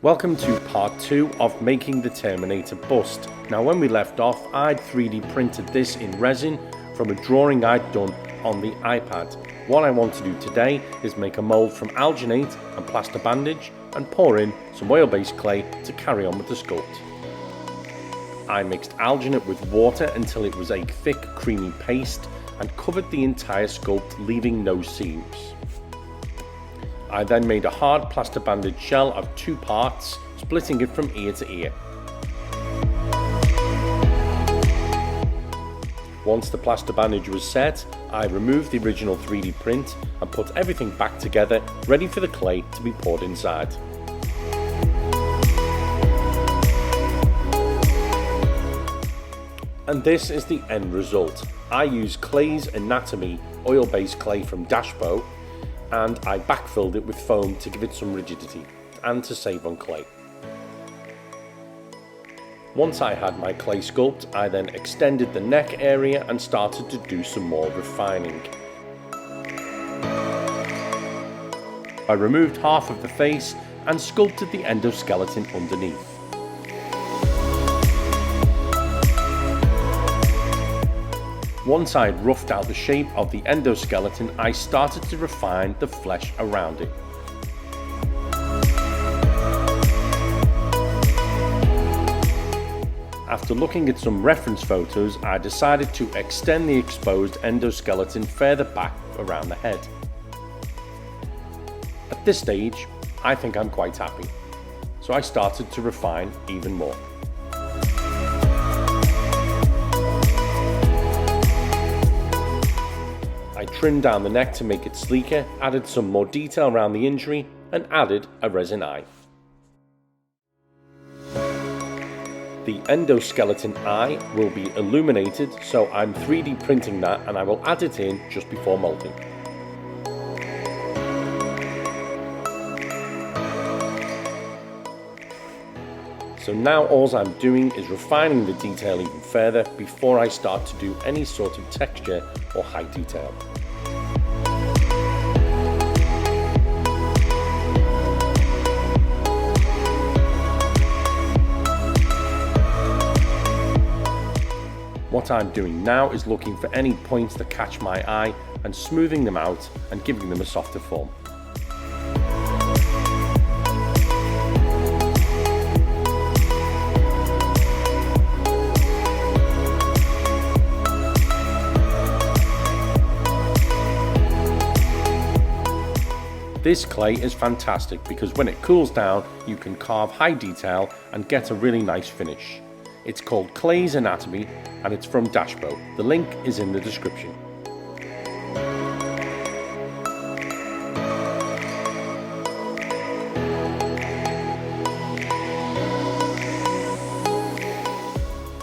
Welcome to part 2 of making the Terminator bust. Now when we left off, I'd 3D printed this in resin from a drawing I'd done on the iPad. What I want to do today is make a mould from alginate and plaster bandage and pour in some oil-based clay to carry on with the sculpt. I mixed alginate with water until it was a thick creamy paste and covered the entire sculpt, leaving no seams. I then made a hard plaster bandage shell of 2 parts, splitting it from ear to ear. Once the plaster bandage was set, I removed the original 3D print and put everything back together, ready for the clay to be poured inside. And this is the end result. I used Clay's Anatomy oil-based clay from Dashbo, and I backfilled it with foam to give it some rigidity and to save on clay. Once I had my clay sculpt, I then extended the neck area and started to do some more refining. I removed half of the face and sculpted the endoskeleton underneath. Once I had roughed out the shape of the endoskeleton, I started to refine the flesh around it. After looking at some reference photos, I decided to extend the exposed endoskeleton further back around the head. At this stage, I think I'm quite happy, so I started to refine even more. I trimmed down the neck to make it sleeker, added some more detail around the injury, and added a resin eye. The endoskeleton eye will be illuminated, so I'm 3D printing that and I will add it in just before moulding. So now all I'm doing is refining the detail even further before I start to do any sort of texture or height detail. What I'm doing now is looking for any points that catch my eye and smoothing them out and giving them a softer form. This clay is fantastic because when it cools down, you can carve high detail and get a really nice finish. It's called Clay's Anatomy and it's from Dashbo. The link is in the description.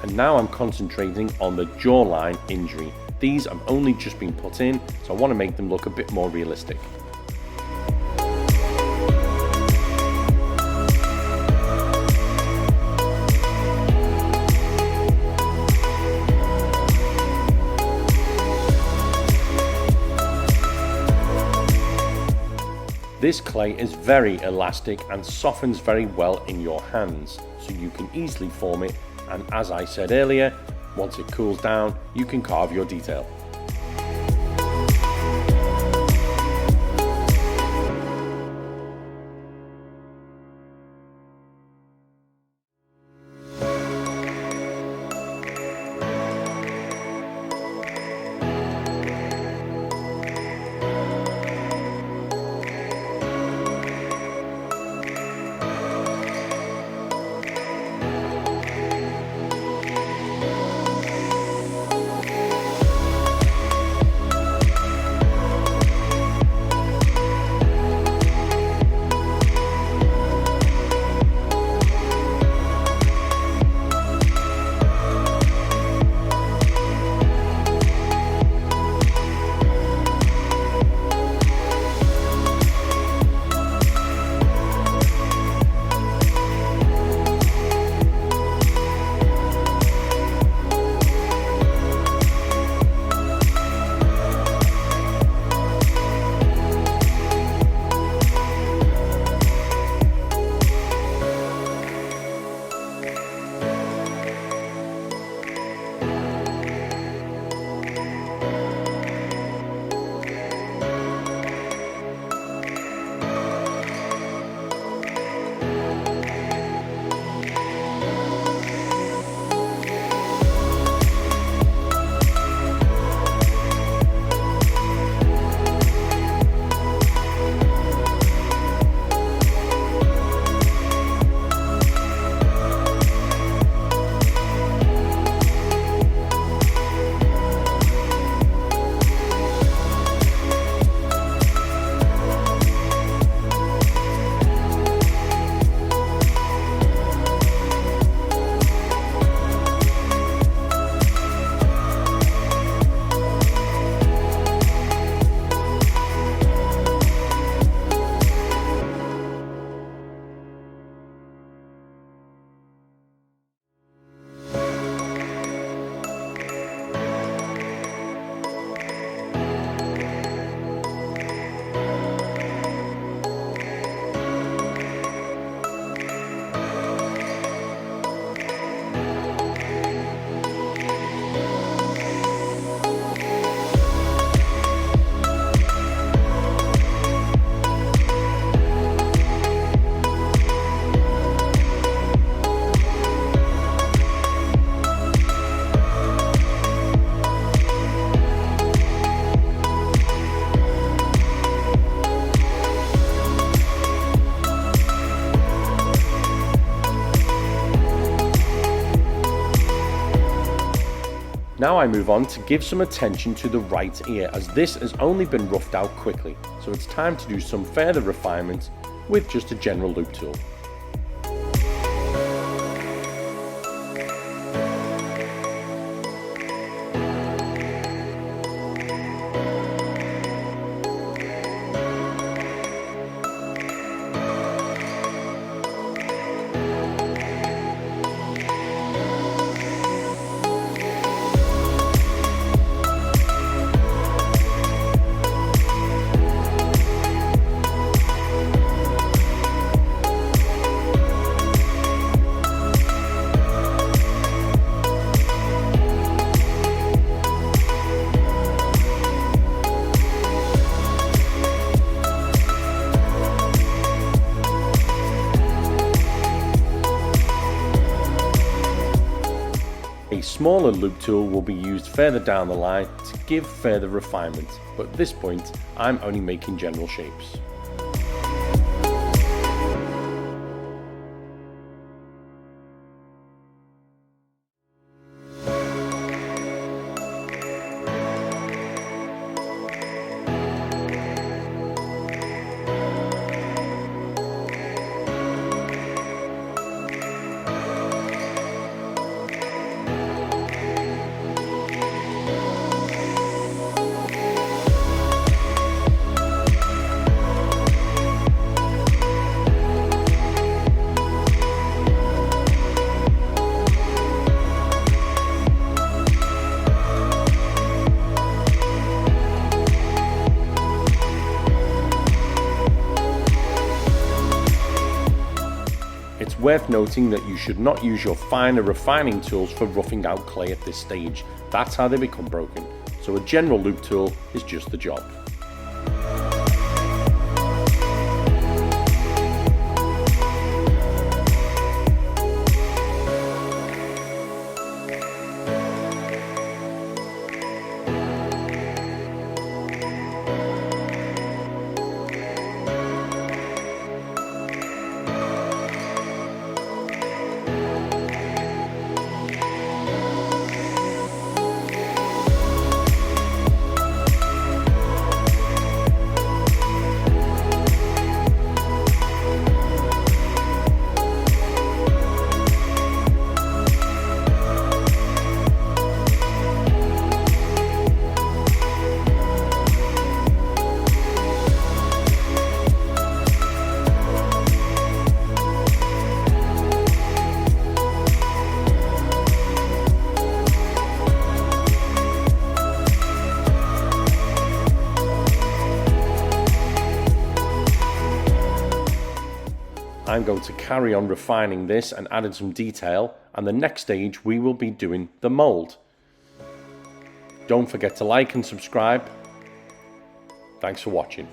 And now I'm concentrating on the jawline injury. These have only just been put in, so I want to make them look a bit more realistic. This clay is very elastic and softens very well in your hands, so you can easily form it, and as I said earlier, once it cools down, you can carve your detail. Now I move on to give some attention to the right ear, as this has only been roughed out quickly, so it's time to do some further refinement with just a general loop tool. A smaller loop tool will be used further down the line to give further refinement, but at this point I'm only making general shapes. It's worth noting that you should not use your finer refining tools for roughing out clay at this stage. That's how they become broken. So a general loop tool is just the job. I'm going to carry on refining this and adding some detail, and the next stage we will be doing the mould. Don't forget to like and subscribe. Thanks for watching.